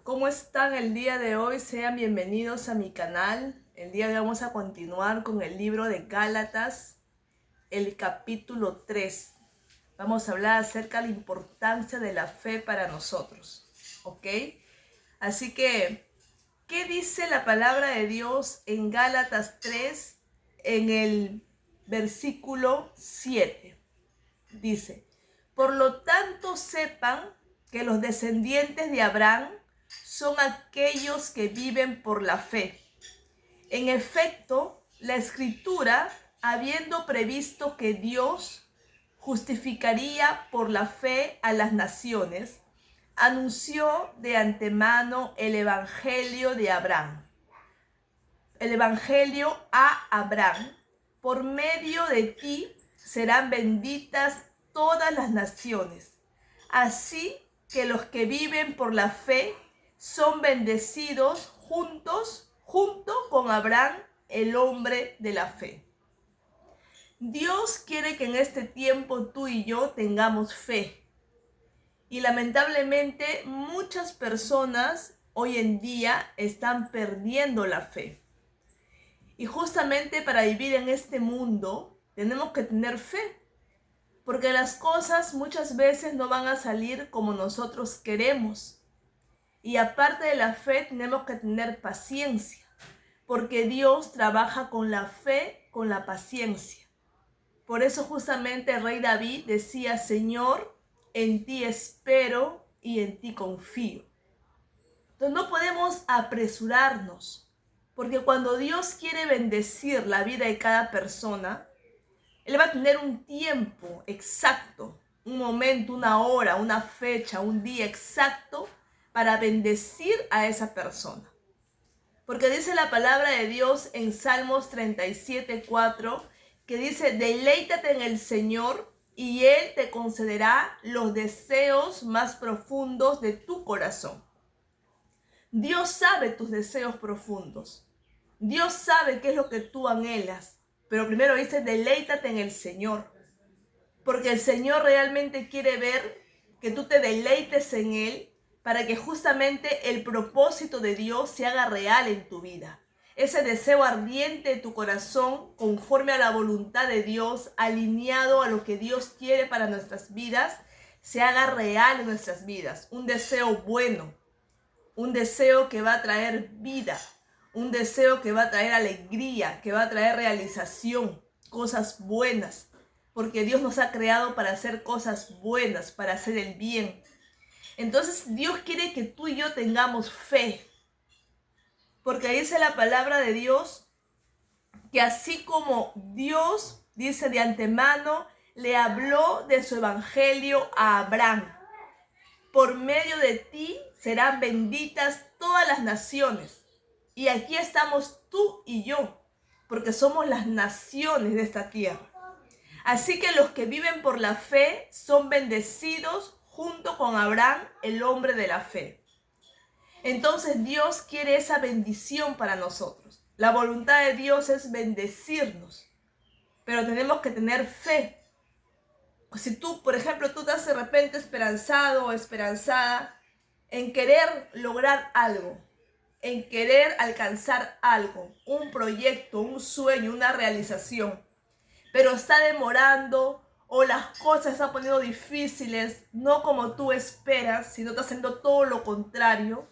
¿Cómo están el día de hoy? Sean bienvenidos a mi canal. El día de hoy vamos a continuar con el libro de Gálatas, el capítulo 3. Vamos a hablar acerca de la importancia de la fe para nosotros, ¿ok? Así que, ¿qué dice la palabra de Dios en Gálatas 3, en el versículo 7? Dice: por lo tanto sepan que los descendientes de Abraham son aquellos que viven por la fe. En efecto, la Escritura, habiendo previsto que Dios justificaría por la fe a las naciones, anunció de antemano el Evangelio de Abraham. El Evangelio a Abraham: por medio de ti serán benditas todas las naciones. Así que los que viven por la fe son bendecidos junto con Abraham, el hombre de la fe. Dios quiere que en este tiempo tú y yo tengamos fe. Y lamentablemente muchas personas hoy en día están perdiendo la fe. Y justamente para vivir en este mundo tenemos que tener fe, porque las cosas muchas veces no van a salir como nosotros queremos. Y aparte de la fe tenemos que tener paciencia, porque Dios trabaja con la fe, con la paciencia. Por eso justamente el rey David decía: Señor, en ti espero y en ti confío. Entonces no podemos apresurarnos, porque cuando Dios quiere bendecir la vida de cada persona, Él va a tener un tiempo exacto, un momento, una hora, una fecha, un día exacto para bendecir a esa persona. Porque dice la palabra de Dios en Salmos 37:4, que dice: deleítate en el Señor y Él te concederá los deseos más profundos de tu corazón. Dios sabe tus deseos profundos. Dios sabe qué es lo que tú anhelas. Pero primero dice: deleítate en el Señor. Porque el Señor realmente quiere ver que tú te deleites en Él, para que justamente el propósito de Dios se haga real en tu vida. Ese deseo ardiente de tu corazón, conforme a la voluntad de Dios, alineado a lo que Dios quiere para nuestras vidas, se haga real en nuestras vidas. Un deseo bueno, un deseo que va a traer vida, un deseo que va a traer alegría, que va a traer realización, cosas buenas, porque Dios nos ha creado para hacer cosas buenas, para hacer el bien. Entonces Dios quiere que tú y yo tengamos fe, porque dice la palabra de Dios que así como Dios, dice, de antemano le habló de su evangelio a Abraham: por medio de ti serán benditas todas las naciones. Y aquí estamos tú y yo, porque somos las naciones de esta tierra. Así que los que viven por la fe son bendecidos junto con Abraham, el hombre de la fe. Entonces Dios quiere esa bendición para nosotros. La voluntad de Dios es bendecirnos, pero tenemos que tener fe. Si tú, por ejemplo, tú estás de repente esperanzado o esperanzada en querer lograr algo, en querer alcanzar algo, un proyecto, un sueño, una realización, pero está demorando o las cosas están poniendo difíciles, no como tú esperas, sino está haciendo todo lo contrario.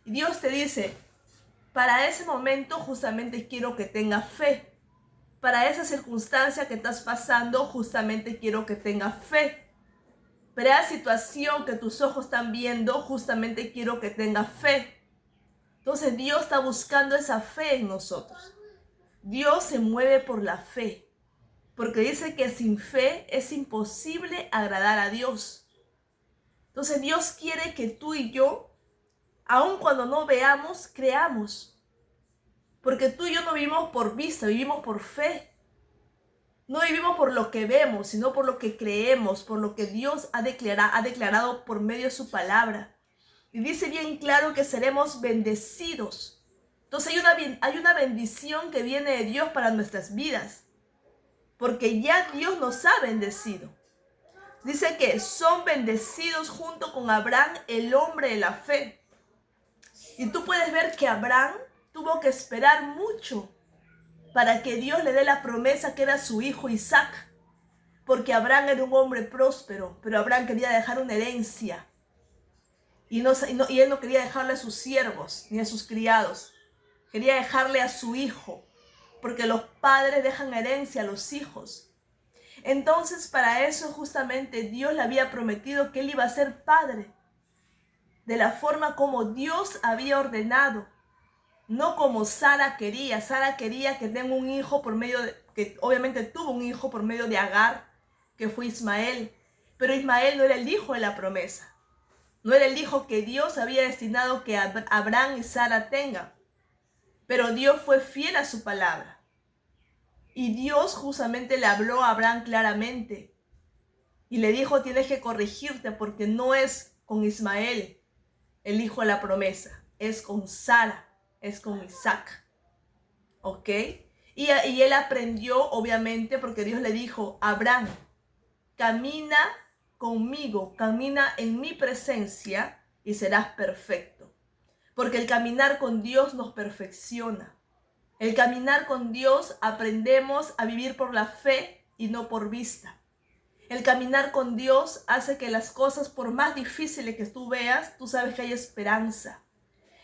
Y Dios te dice: para ese momento justamente quiero que tengas fe. Para esa circunstancia que estás pasando, justamente quiero que tengas fe. Para esa situación que tus ojos están viendo, justamente quiero que tengas fe. Entonces Dios está buscando esa fe en nosotros. Dios se mueve por la fe, porque dice que sin fe es imposible agradar a Dios. Entonces Dios quiere que tú y yo, aun cuando no veamos, creamos. Porque tú y yo no vivimos por vista, vivimos por fe. No vivimos por lo que vemos, sino por lo que creemos, por lo que Dios ha declarado por medio de su palabra. Y dice bien claro que seremos bendecidos. Entonces hay una bendición que viene de Dios para nuestras vidas, porque ya Dios nos ha bendecido. Dice que son bendecidos junto con Abraham, el hombre de la fe. Y tú puedes ver que Abraham tuvo que esperar mucho para que Dios le dé la promesa que era su hijo Isaac. Porque Abraham era un hombre próspero, pero Abraham quería dejar una herencia. Y él no quería dejarle a sus siervos ni a sus criados. Quería dejarle a su hijo, porque los padres dejan herencia a los hijos. Entonces, para eso justamente Dios le había prometido que él iba a ser padre, de la forma como Dios había ordenado, no como Sara quería. Sara quería que tenga un hijo por medio de, que obviamente tuvo un hijo por medio de Agar, que fue Ismael, pero Ismael no era el hijo de la promesa, no era el hijo que Dios había destinado que Abraham y Sara tengan. Pero Dios fue fiel a su palabra. Y Dios justamente le habló a Abraham claramente. Y le dijo, tienes que corregirte porque no es con Ismael el hijo de la promesa. Es con Sara, es con Isaac. ¿Ok? Y él aprendió, obviamente, porque Dios le dijo, Abraham, camina conmigo, camina en mi presencia y serás perfecto. Porque el caminar con Dios nos perfecciona. El caminar con Dios aprendemos a vivir por la fe y no por vista. El caminar con Dios hace que las cosas, por más difíciles que tú veas, tú sabes que hay esperanza.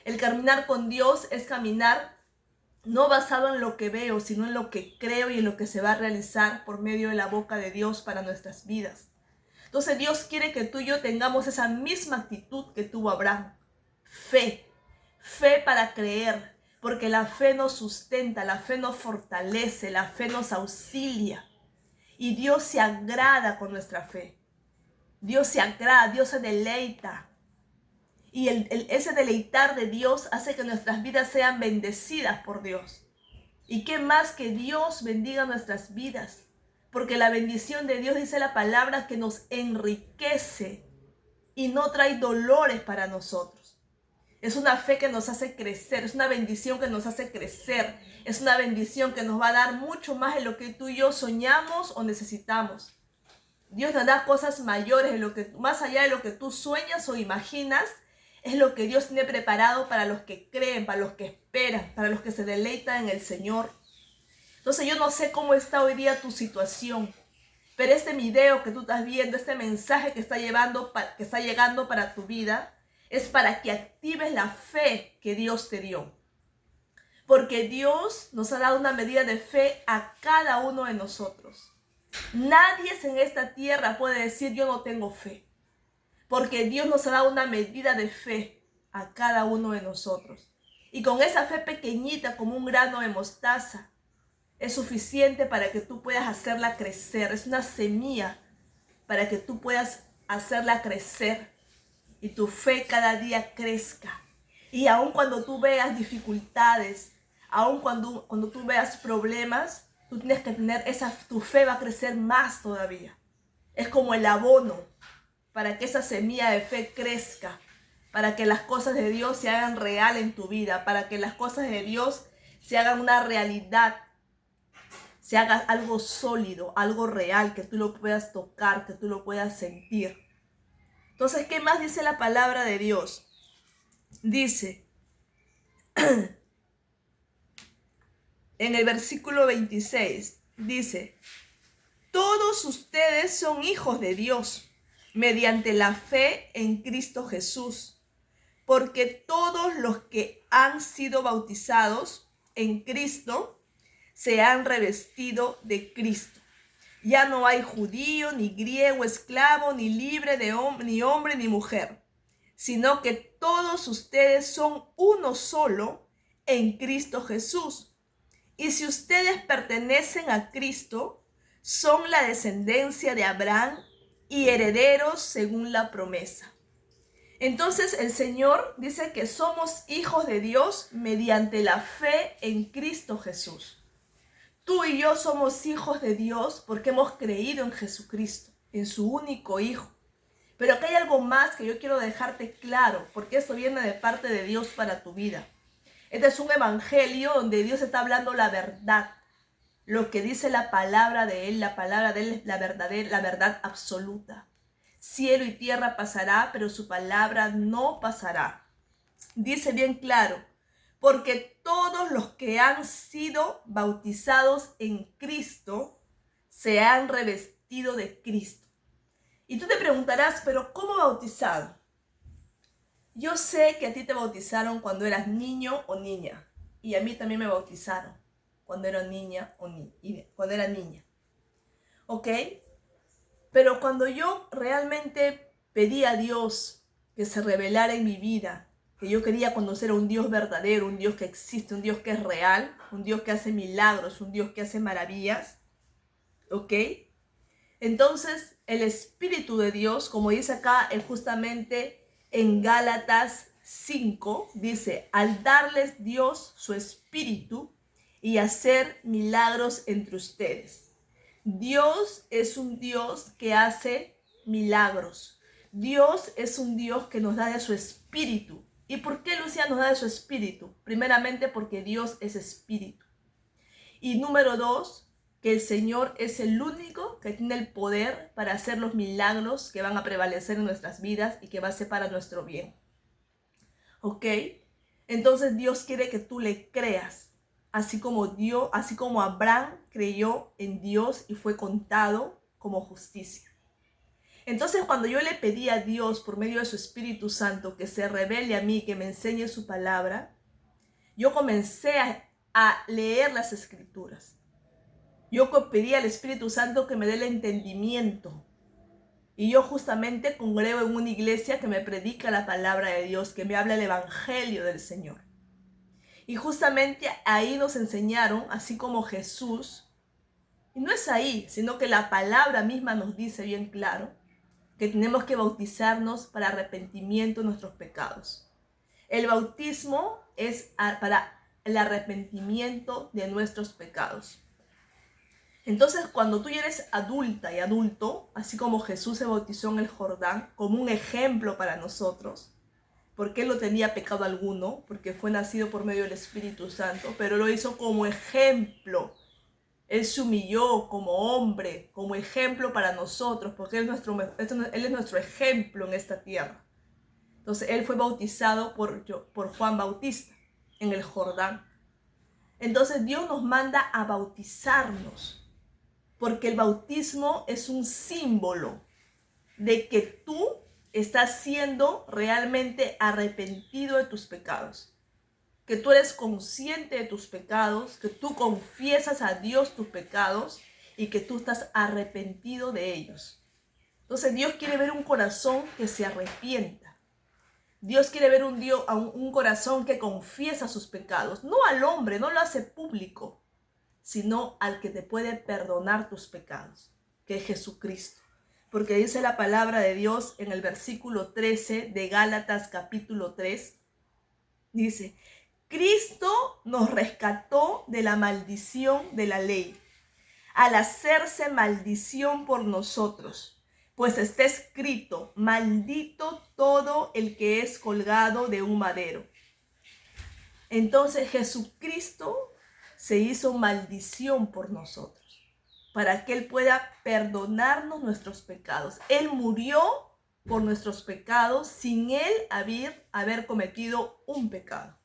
El caminar con Dios es caminar no basado en lo que veo, sino en lo que creo y en lo que se va a realizar por medio de la boca de Dios para nuestras vidas. Entonces Dios quiere que tú y yo tengamos esa misma actitud que tuvo Abraham. Fe. Fe para creer, porque la fe nos sustenta, la fe nos fortalece, la fe nos auxilia. Y Dios se agrada con nuestra fe. Dios se agrada, Dios se deleita. Y ese deleitar de Dios hace que nuestras vidas sean bendecidas por Dios. ¿Y qué más que Dios bendiga nuestras vidas? Porque la bendición de Dios, dice la palabra, que nos enriquece y no trae dolores para nosotros. Es una fe que nos hace crecer, es una bendición que nos hace crecer, es una bendición que nos va a dar mucho más de lo que tú y yo soñamos o necesitamos. Dios nos da cosas mayores, más allá de lo que tú sueñas o imaginas, es lo que Dios tiene preparado para los que creen, para los que esperan, para los que se deleitan en el Señor. Entonces yo no sé cómo está hoy día tu situación, pero este video que tú estás viendo, este mensaje que está llegando para tu vida, es para que actives la fe que Dios te dio. Porque Dios nos ha dado una medida de fe a cada uno de nosotros. Nadie en esta tierra puede decir yo no tengo fe. Porque Dios nos ha dado una medida de fe a cada uno de nosotros. Y con esa fe pequeñita como un grano de mostaza, es suficiente para que tú puedas hacerla crecer. Es una semilla para que tú puedas hacerla crecer. Y tu fe cada día crezca. Y aun cuando tú veas dificultades, aun cuando tú veas problemas, tú tienes que tener tu fe va a crecer más todavía. Es como el abono para que esa semilla de fe crezca, para que las cosas de Dios se hagan real en tu vida, para que las cosas de Dios se hagan una realidad, se haga algo sólido, algo real, que tú lo puedas tocar, que tú lo puedas sentir. Entonces, ¿qué más dice la palabra de Dios? Dice, en el versículo 26, dice, todos ustedes son hijos de Dios mediante la fe en Cristo Jesús, porque todos los que han sido bautizados en Cristo se han revestido de Cristo. Ya no hay judío, ni griego, esclavo, ni libre, ni hombre, ni mujer, sino que todos ustedes son uno solo en Cristo Jesús. Y si ustedes pertenecen a Cristo, son la descendencia de Abraham y herederos según la promesa. Entonces el Señor dice que somos hijos de Dios mediante la fe en Cristo Jesús. Tú y yo somos hijos de Dios porque hemos creído en Jesucristo, en su único Hijo. Pero acá hay algo más que yo quiero dejarte claro, porque esto viene de parte de Dios para tu vida. Este es un evangelio donde Dios está hablando la verdad, lo que dice la palabra de Él. La palabra de Él es la verdad absoluta. Cielo y tierra pasará, pero su palabra no pasará. dice bien claro, porque todos los que han sido bautizados en Cristo se han revestido de Cristo. Y tú te preguntarás, ¿pero cómo bautizado? Yo sé que a ti te bautizaron cuando eras niño o niña. Y a mí también me bautizaron cuando era niña cuando era niña. ¿Ok? Pero cuando yo realmente pedí a Dios que se revelara en mi vida, que yo quería conocer a un Dios verdadero, un Dios que existe, un Dios que es real, un Dios que hace milagros, un Dios que hace maravillas, ¿ok? Entonces el Espíritu de Dios, como dice acá justamente en Gálatas 5, dice, al darles Dios su Espíritu y hacer milagros entre ustedes. Dios es un Dios que hace milagros. Dios es un Dios que nos da de su Espíritu. ¿Y por qué Lucía nos da de su Espíritu? Primeramente porque Dios es Espíritu. Y número 2, que el Señor es el único que tiene el poder para hacer los milagros que van a prevalecer en nuestras vidas y que va a ser para nuestro bien. ¿Ok? Entonces Dios quiere que tú le creas, así como Abraham creyó en Dios y fue contado como justicia. Entonces cuando yo le pedí a Dios por medio de su Espíritu Santo que se revele a mí, que me enseñe su palabra, yo comencé a leer las Escrituras. Yo pedí al Espíritu Santo que me dé el entendimiento. Y yo justamente congrego en una iglesia que me predica la palabra de Dios, que me habla el evangelio del Señor. Y justamente ahí nos enseñaron, así como Jesús, y no es ahí, sino que la palabra misma nos dice bien claro, que tenemos que bautizarnos para arrepentimiento de nuestros pecados. El bautismo es para el arrepentimiento de nuestros pecados. Entonces, cuando tú ya eres adulta y adulto, así como Jesús se bautizó en el Jordán, como un ejemplo para nosotros, porque él no tenía pecado alguno, porque fue nacido por medio del Espíritu Santo, pero lo hizo como ejemplo. Él se humilló como hombre, como ejemplo para nosotros, porque él es nuestro ejemplo en esta tierra. Entonces, él fue bautizado por Juan Bautista en el Jordán. Entonces, Dios nos manda a bautizarnos, porque el bautismo es un símbolo de que tú estás siendo realmente arrepentido de tus pecados, que tú eres consciente de tus pecados, que tú confiesas a Dios tus pecados y que tú estás arrepentido de ellos. Entonces Dios quiere ver un corazón que se arrepienta. Dios quiere ver un corazón que confiesa sus pecados, no al hombre, no lo hace público, sino al que te puede perdonar tus pecados, que es Jesucristo. Porque dice la palabra de Dios en el versículo 13 de Gálatas capítulo 3, dice, Cristo nos rescató de la maldición de la ley, al hacerse maldición por nosotros, pues está escrito, maldito todo el que es colgado de un madero. Entonces Jesucristo se hizo maldición por nosotros, para que Él pueda perdonarnos nuestros pecados. Él murió por nuestros pecados sin Él haber cometido un pecado.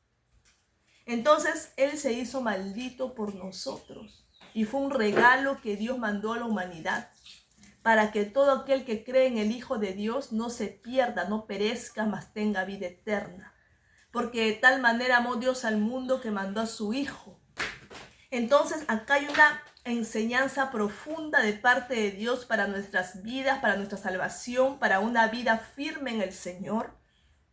Entonces Él se hizo maldito por nosotros y fue un regalo que Dios mandó a la humanidad, para que todo aquel que cree en el Hijo de Dios no se pierda, no perezca, mas tenga vida eterna. Porque de tal manera amó Dios al mundo que mandó a su Hijo. Entonces acá hay una enseñanza profunda de parte de Dios para nuestras vidas, para nuestra salvación, para una vida firme en el Señor,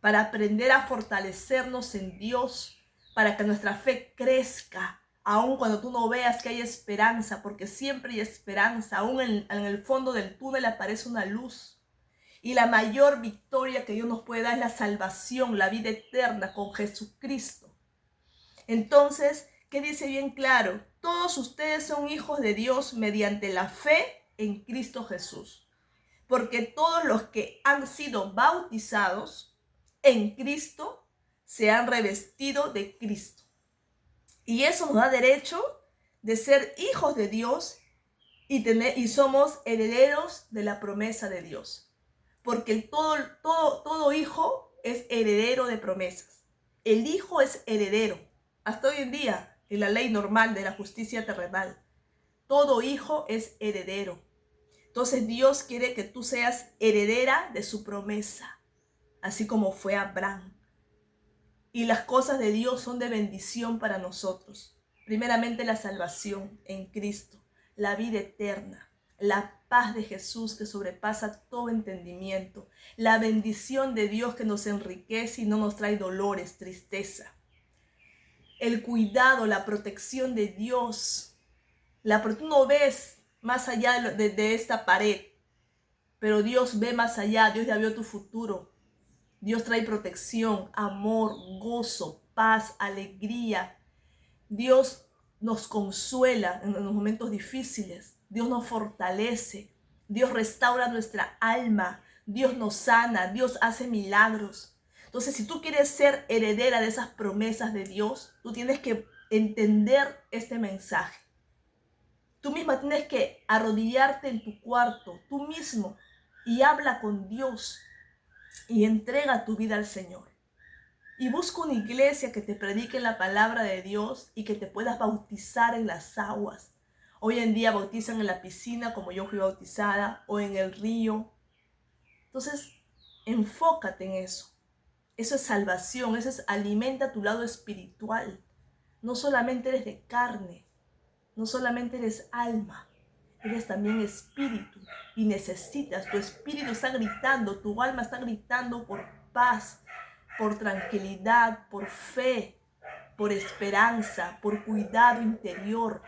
para aprender a fortalecernos en Dios, para que nuestra fe crezca, aun cuando tú no veas que hay esperanza, porque siempre hay esperanza, aun en el fondo del túnel aparece una luz. Y la mayor victoria que Dios nos puede dar es la salvación, la vida eterna con Jesucristo. Entonces, ¿qué dice bien claro? Todos ustedes son hijos de Dios mediante la fe en Cristo Jesús. Porque todos los que han sido bautizados en Cristo se han revestido de Cristo. Y eso nos da derecho de ser hijos de Dios y somos herederos de la promesa de Dios. Porque todo hijo es heredero de promesas. El hijo es heredero. Hasta hoy en día, en la ley normal de la justicia terrenal, todo hijo es heredero. Entonces Dios quiere que tú seas heredera de su promesa, así como fue Abraham. Y las cosas de Dios son de bendición para nosotros. Primeramente la salvación en Cristo, la vida eterna, la paz de Jesús que sobrepasa todo entendimiento, la bendición de Dios que nos enriquece y no nos trae dolores, tristeza, el cuidado, la protección de Dios. Tú no ves más allá de esta pared, pero Dios ve más allá. Dios ya vio tu futuro. Dios trae protección, amor, gozo, paz, alegría. Dios nos consuela en los momentos difíciles. Dios nos fortalece. Dios restaura nuestra alma. Dios nos sana. Dios hace milagros. Entonces, si tú quieres ser heredera de esas promesas de Dios, tú tienes que entender este mensaje. Tú misma tienes que arrodillarte en tu cuarto, tú mismo, y habla con Dios y entrega tu vida al Señor. Y busca una iglesia que te predique la palabra de Dios y que te puedas bautizar en las aguas. Hoy en día bautizan en la piscina como yo fui bautizada o en el río. Entonces, enfócate en eso. Eso es salvación, eso es alimenta tu lado espiritual. No solamente eres de carne, no solamente eres alma, eres también espíritu y necesitas, tu espíritu está gritando, tu alma está gritando por paz, por tranquilidad, por fe, por esperanza, por cuidado interior.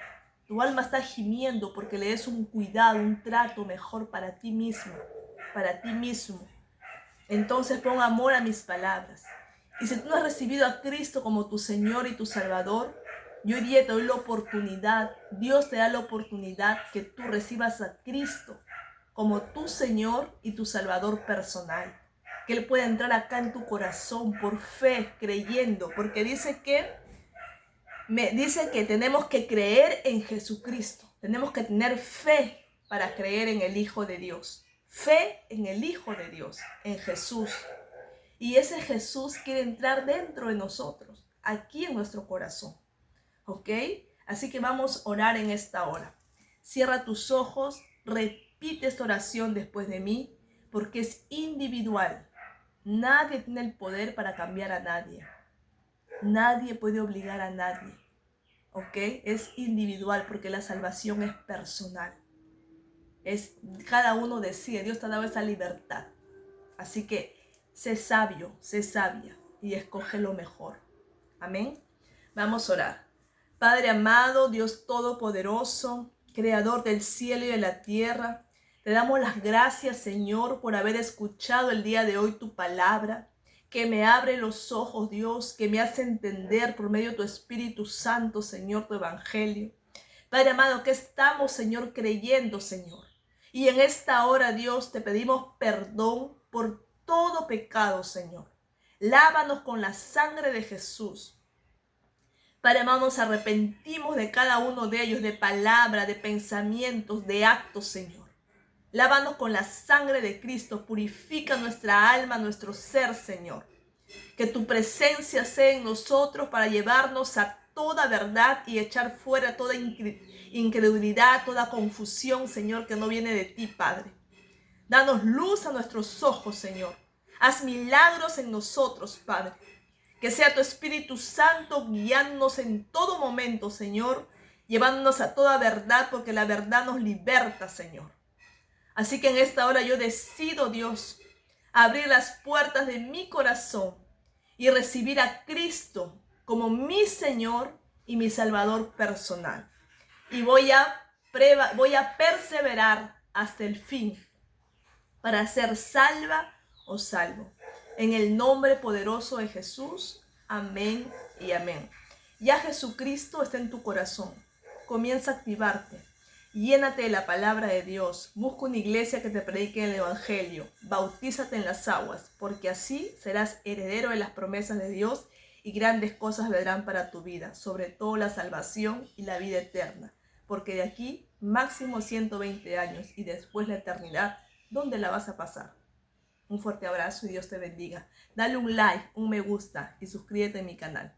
Tu alma está gimiendo porque le des un cuidado, un trato mejor para ti mismo, para ti mismo. Entonces pon amor a mis palabras. Y si tú no has recibido a Cristo como tu Señor y tu Salvador, yo hoy día te doy la oportunidad, Dios te da la oportunidad que tú recibas a Cristo como tu Señor y tu Salvador personal. Que Él pueda entrar acá en tu corazón por fe, creyendo, porque dice que tenemos que creer en Jesucristo. Tenemos que tener fe para creer en el Hijo de Dios. Fe en el Hijo de Dios, en Jesús. Y ese Jesús quiere entrar dentro de nosotros, aquí en nuestro corazón. ¿Ok? Así que vamos a orar en esta hora. Cierra tus ojos, repite esta oración después de mí, porque es individual. Nadie tiene el poder para cambiar a nadie. Nadie puede obligar a nadie. ¿Ok? Es individual porque la salvación es personal. Cada uno decide, Dios te ha dado esa libertad. Así que sé sabio, sé sabia y escoge lo mejor. Amén. Vamos a orar. Padre amado, Dios todopoderoso, creador del cielo y de la tierra, te damos las gracias, Señor, por haber escuchado el día de hoy tu palabra, que me abre los ojos, Dios, que me hace entender por medio de tu Espíritu Santo, Señor, tu evangelio. Padre amado, que estamos, Señor, creyendo, Señor. Y en esta hora, Dios, te pedimos perdón por todo pecado, Señor. Lávanos con la sangre de Jesús. Padre amado, nos arrepentimos de cada uno de ellos, de palabra, de pensamientos, de actos, Señor. Lávanos con la sangre de Cristo, purifica nuestra alma, nuestro ser, Señor. Que tu presencia sea en nosotros para llevarnos a toda verdad y echar fuera toda incredulidad, toda confusión, Señor, que no viene de ti, Padre. Danos luz a nuestros ojos, Señor. Haz milagros en nosotros, Padre. Que sea tu Espíritu Santo guiándonos en todo momento, Señor, llevándonos a toda verdad, porque la verdad nos liberta, Señor. Así que en esta hora yo decido, Dios, abrir las puertas de mi corazón y recibir a Cristo como mi Señor y mi Salvador personal. Y voy a perseverar hasta el fin para ser salva o salvo. En el nombre poderoso de Jesús. Amén y amén. Ya Jesucristo está en tu corazón. Comienza a activarte. Llénate de la palabra de Dios. Busca una iglesia que te predique el evangelio. Bautízate en las aguas, porque así serás heredero de las promesas de Dios y grandes cosas vendrán para tu vida, sobre todo la salvación y la vida eterna. Porque de aquí máximo 120 años y después la eternidad, ¿dónde la vas a pasar? Un fuerte abrazo y Dios te bendiga. Dale un like, un me gusta y suscríbete a mi canal.